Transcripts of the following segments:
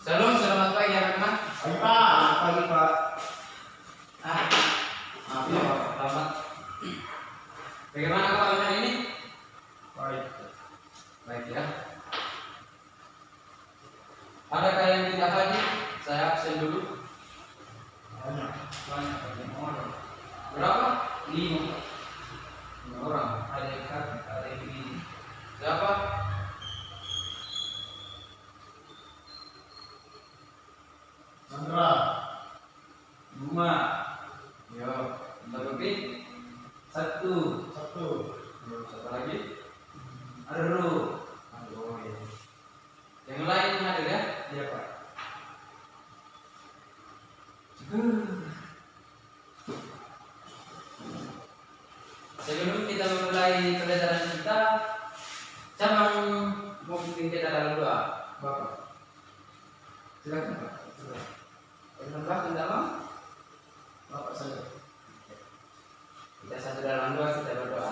Shalom, selamat pagi anak-anak. Pagi Pak, pagi Pak. Maaf ya Pak, selamat. Bagaimana kalian hari ini? Baik. Baik ya. Adakah yang tidak hadir? Saya absen dulu. Banyak. Berapa? 5 orang. Ada yang hadir, ada yang begini. Siapa? Sandra. Buma. Yo, lebih. 1. Satu. Satu lagi. Aru. Aduh, ya. Yang lain hadir ya? Iya Pak. Sebelum kita memulai pelajaran kita, jangan mau bikin kita dalam doa. Bapak. Silakan Pak. Silakan dalam. Bapak saya. Kita satu dalam doa, kita berdoa.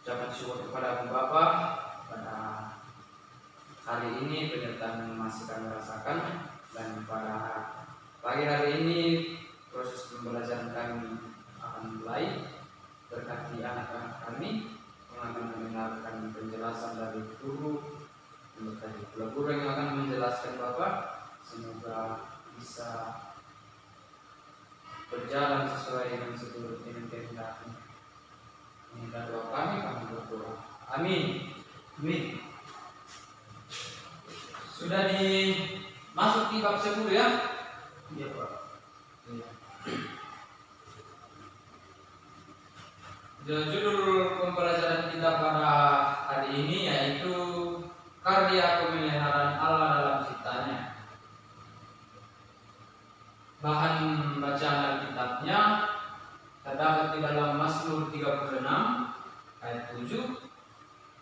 Ucapan syukur kepada Bapa pada hari ini penyertaan yang masih kami rasakan, dan pada pagi hari ini proses pembelajaran kami akan mulai. Berkati anak-anak kami yang akan mendengarkan penjelasan dari guru, berkati pula guru yang akan menjelaskan Bapak, semoga bisa berjalan sesuai dengan seluruh kehendak-Mu. Minta doa kami berdoa. Amin. Amin. Sudah masuk di bab 10 ya? Iya Pak. Iya. Judul pembelajaran kita pada hari ini yaitu karya pemeliharaan Allah dalam ciptanya. Bahan bacaan Alkitabnya terdapat di dalam Mazmur 36 ayat 7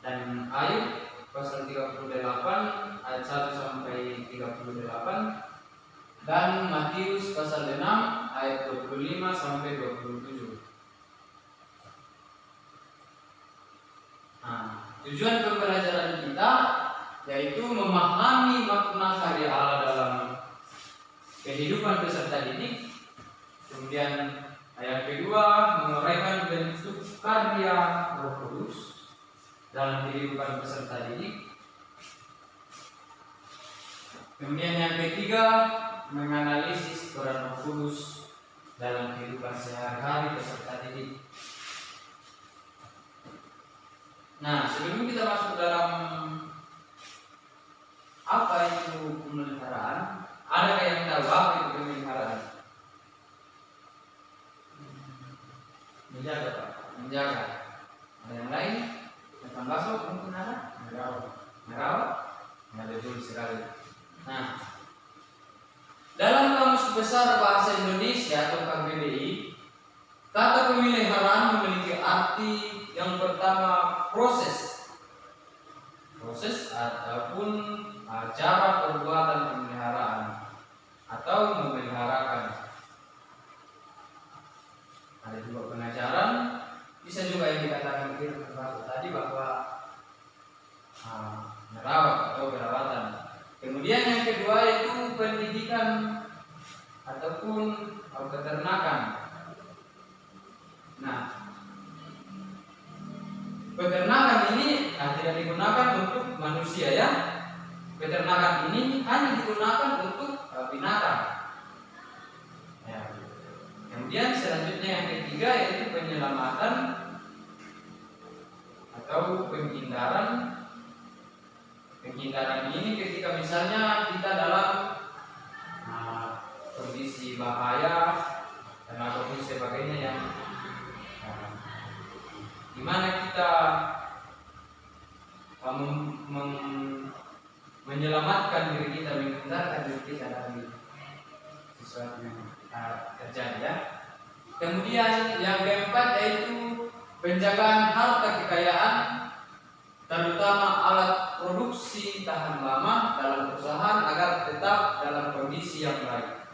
dan Ayub pasal 38 ayat 1 sampai 38 dan Matius pasal 6 ayat 25 sampai 27. Nah, tujuan pembelajaran kita yaitu memahami makna karya Allah dalam kehidupan peserta didik. Kemudian ayat kedua, menguraikan bentuk karya Roh Kudus dalam kehidupan peserta didik. Kemudian yang ketiga, menganalisis peran Roh Kudus dalam kehidupan sehari-hari peserta didik. Nah, sebelum kita masuk dalam apa itu pemeliharaan, ada yang tahu apa itu pemeliharaan? Menjaga Pak. Menjaga. Ada yang lain? Yang masuk mungkin ada? Merawat? Ada dulu sekali. Nah, dalam Kamus Besar Bahasa Indonesia atau KBBI, kata pemeliharaan memiliki arti yang pertama proses ataupun cara perbuatan pemeliharaan atau memeliharakan. Ada juga pengajaran, bisa juga yang dikatakan tadi bahwa merawat atau perawatan. Kemudian yang kedua itu pendidikan ataupun peternakan. Nah, peternakan ini tidak digunakan untuk manusia ya. Peternakan ini hanya digunakan untuk binatang. Ya. Kemudian selanjutnya yang ketiga yaitu penyelamatan atau penghindaran. Penghindaran ini ketika misalnya kita dalam kondisi bahaya dan ataupun sebagainya yang di mana kita menyelamatkan diri kita, menghindarkan diri kita dari sesuatu yang terjadi ya. Kemudian yang keempat yaitu penjagaan harta kekayaan, terutama alat produksi tahan lama dalam perusahaan agar tetap dalam kondisi yang baik.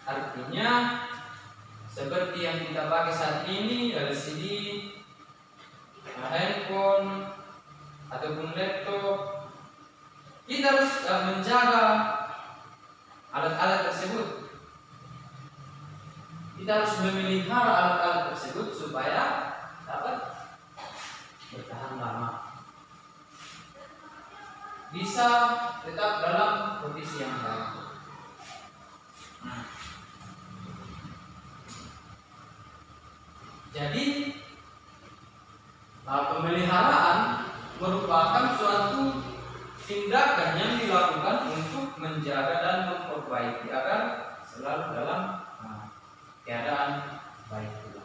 Artinya seperti yang kita pakai saat ini, LCD, handphone ataupun laptop Kita harus menjaga alat-alat tersebut. Kita harus memelihara alat-alat tersebut supaya dapat bertahan lama, bisa tetap dalam kondisi yang baik. Jadi pemeliharaan merupakan suatu tindakan yang dilakukan untuk menjaga dan memperbaiki agar selalu dalam keadaan baik pula.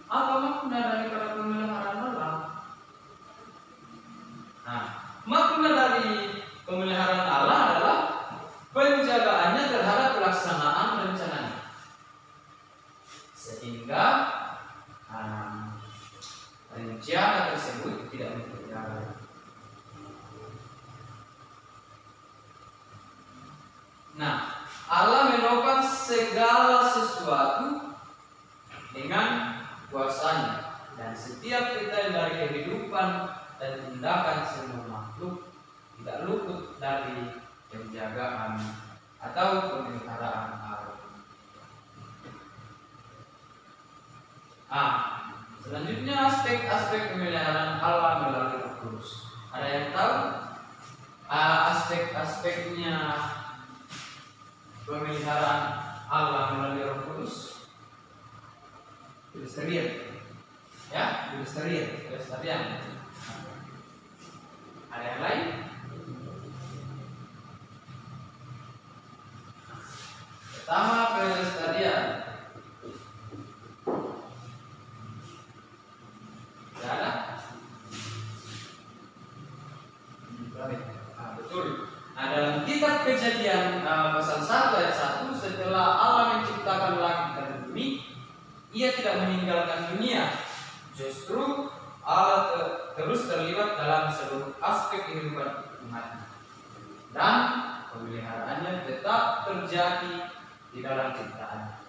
Apa makna daripada pemeliharaan Allah? Makna dari pemeliharaan Allah adalah penjagaannya terhadap pelaksanaan rencananya, sehingga rencana tersebut tidak terjadi. Allah menopang segala sesuatu dengan kuasanya, dan setiap detail dari kehidupan dan tindakan semua makhluk tidak luput dari penjagaan atau pemeliharaan Allah. Selanjutnya aspek-aspek pemeliharaan Allah melalui Roh Kudus. Ada yang tahu aspek-aspeknya pemeliharaan Allah melalui Roh Kudus? Pelestarian. Ya, pelestarian. Ada yang lain? Pertama, pelestarian. Tidak ada? Betul. Dalam kitab Kejadian pasal 1 ayat 1, setelah Allah menciptakan langit dan bumi, Ia tidak meninggalkan dunia. Justru Allah terus terlibat dalam seluruh aspek kehidupan umatnya, dan pemeliharaannya tetap terjadi di dalam ciptaan.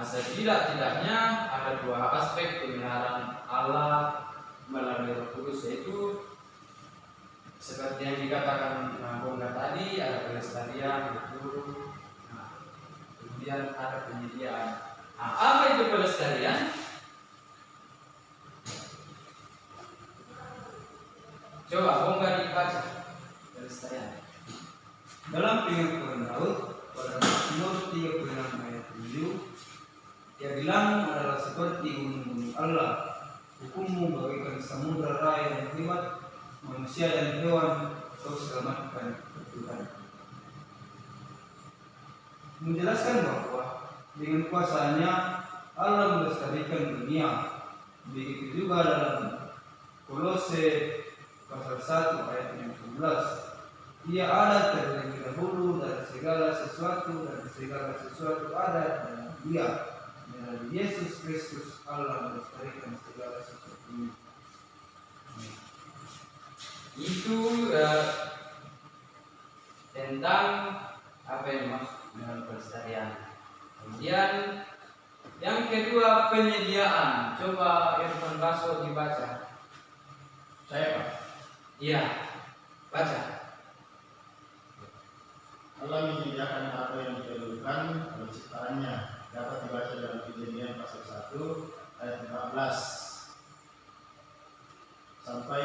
Setidak-tidaknya ada dua aspek pemeliharaan Allah melalui Roh Kudus, yaitu seperti yang dikatakan Bongga tadi, ada pelestarian, betul. Kemudian ada penyediaan. Apa itu pelestarian? Coba Bongga dibaca pelestarian. Dalam pengakuan Daud pada Mazmur 36 ayat 7, Dia bilang adalah seperti gunung-gunung Allah, hukummu bagaikan samudra raya yang hebat, manusia dan hewan kau selamatkan Tuhan. Menjelaskan bahwa dengan kuasanya Allah melestarikan dunia. Begitu juga dalam Kolose pasal 1 ayat 16. Ia ada terlebih dahulu dari segala sesuatu, dan segala sesuatu ada dalam Dia. Melalui Yesus Kristus Allah melestarikan segala sesuatu. Itu tentang apa yang dimaksud dengan pelestarian. Kemudian yang kedua, penyediaan. Coba Irfan Baso dibaca. Saya Pak. Iya, baca. Allah menyediakan apa yang diperlukan oleh ciptaannya. Dapat dibaca dalam Kejadian pasal 1 ayat 14 sampai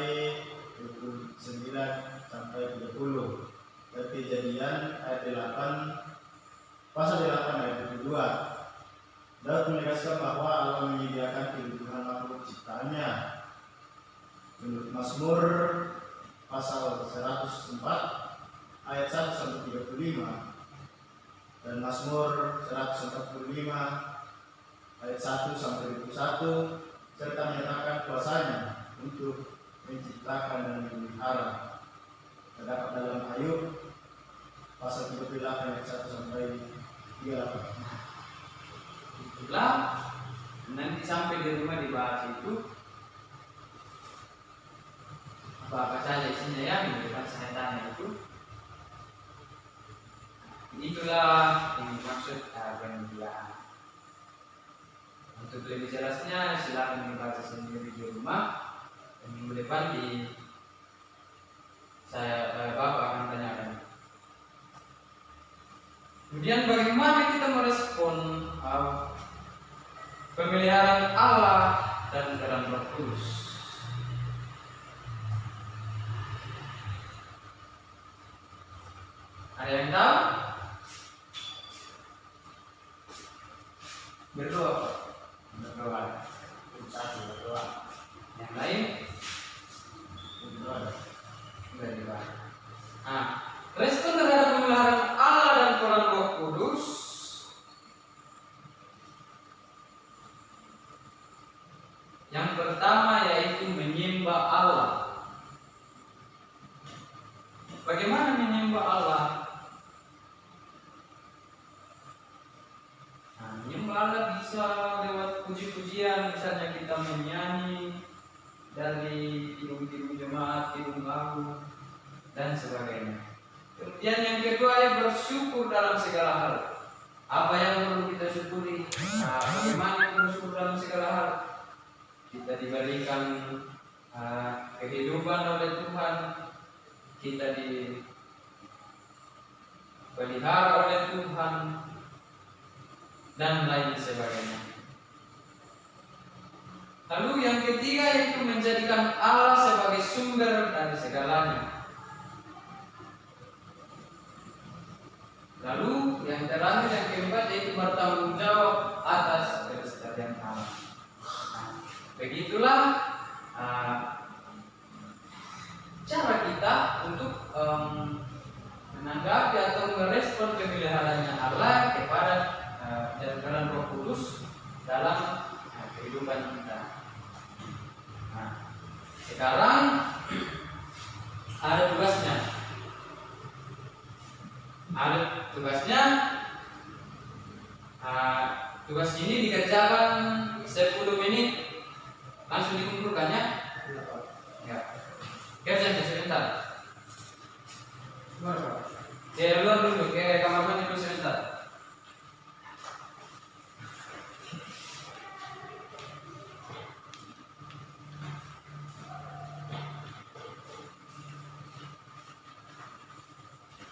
29 sampai 30. Dan Kejadian ayat 8 pasal 8 ayat 22. Daud menegaskan bahwa Allah menyediakan kebutuhan makhluk ciptaannya. Menurut Mazmur pasal 104 ayat 1 sampai 35 dan Mazmur 145 ayat 1 sampai 21, serta menyatakan kuasanya untuk menciptakan dan memelihara. Terdapat dalam Ayub pasal 38 ayat 1 sampai 38. Itulah nanti sampai di rumah dibahas itu apa saja isinya ya, bukan saya tanya itu. Itulah yang dimaksud penyediaan. Untuk lebih jelasnya silakan dibaca sendiri di rumah. Dan minggu depan Bapak Kemudian bagaimana kita merespon pemeliharaan Allah dan dalam Roh Kudus? Ada yang tahu? Berdoa. Berdoa. Berdoa. Yang lain? Berdoa. Berdoa. Nah, respon terhadap pemeliharaan Allah dan peran Roh Kudus yang pertama yaitu menyembah Allah. Bagaimana menyembah Allah? Nah, menyembah Allah bisa lewat puji-pujian, misalnya kita menyanyi dari kidung-kidung jemaat, kidung lagu, dan sebagainya. Kemudian yang kedua ya bersyukur dalam segala hal. Apa yang perlu kita syukuri? Nah, bagaimana bersyukur dalam segala hal? Kita diberikan kehidupan oleh Tuhan, kita dipelihara oleh Tuhan, dan lain sebagainya. Lalu yang ketiga yaitu menjadikan Allah sebagai sumber dari segalanya. Lalu yang terakhir yang keempat yaitu bertanggung jawab atas kelestarian Allah. Nah, begitulah cara kita untuk menanggapi atau merespon pemeliharaannya Allah kepada jalan Roh Kudus dalam kehidupan kita. Nah, sekarang ada tugasnya. Tugas ini dikerjakan 10 menit, langsung dikumpulkannya. Ya. Kerjanya sebentar. Ke luar dulu, ke kamar mandi dulu sebentar.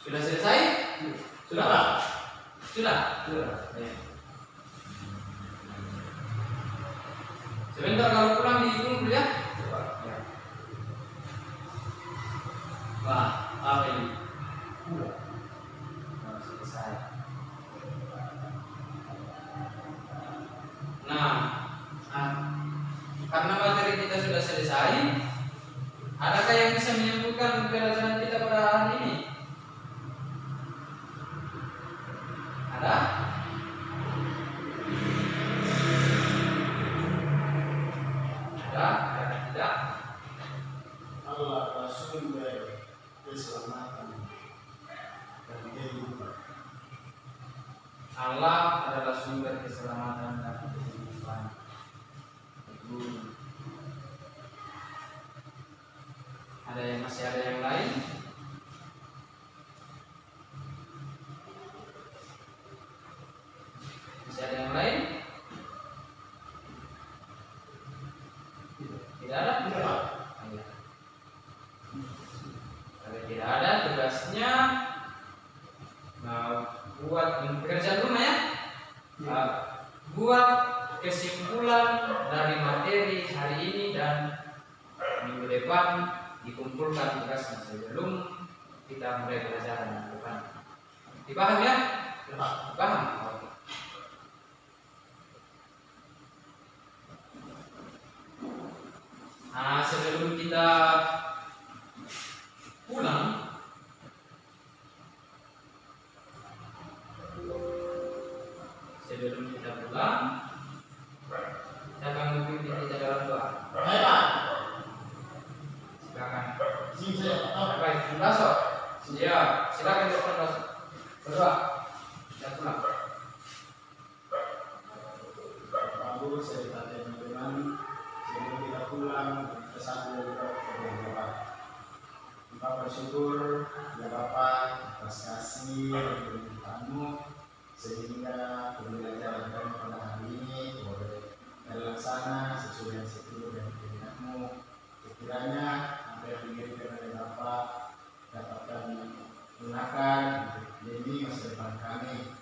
Sudah selesai? Sudah? Sudah? Sudah. Ya. Sebentar kalau pulang dikumpul ya. Ya. Wah, apa ini? Selesai. Nah, karena materi kita sudah selesai, adakah yang bisa menyimpulkan pelajaran kita pada hari ini? Ada? Ada? Ada tidak? Allah adalah sumber keselamatan dan kehidupan. Allah adalah sumber keselamatan dan kehidupan. Masih ada yang lain? Masih ada yang lain? Tidak ada? Tidak. Kalau tidak ada, tugasnya buat pekerjaan rumah ya. Buat kesimpulan dari materi hari ini dan minggu depan, dikumpulkan tugasnya sebelum kita mulai pelajaran depan. Dipaham ya? Paham? Oke. Nah, sebelum kita pulang, kita akan memimpin kita dalam doa. Silakan. Baik, Baso. Ya, silakan Dokter Baso. Berdoa. Kita pulang. Bagus, saya tanya teman-teman sebelum kita pulang ke satu berdoa. Kita bersyukur ya Bapak atas kasih dan keberkahan-Mu sehingga pembelajaran kami pada hari ini boleh terlaksana sesuai yang seturut dan kehendak-Mu. Sekiranya apa yang diberikan oleh Bapak dapat kami gunakan untuk demi masa depan kami.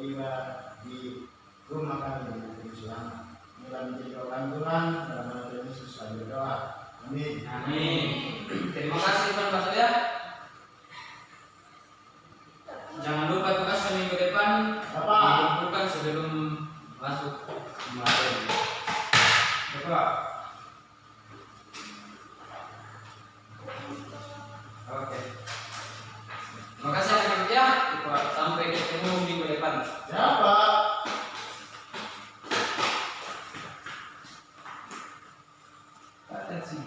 tiba di rumah kami dengan selamat. Inilah menjadi doa lantunan dalam nama Tuhan Yesus kami berdoa. Amin. Amin. Terima kasih Tuan Pastor ya. Jangan lupa tugas minggu depan dikumpulkan sebelum masuk materi. Bapak. Oke. Terima kasih anak-anak ya. Sampai ketemu minggu depan. Siapa? Ada sih.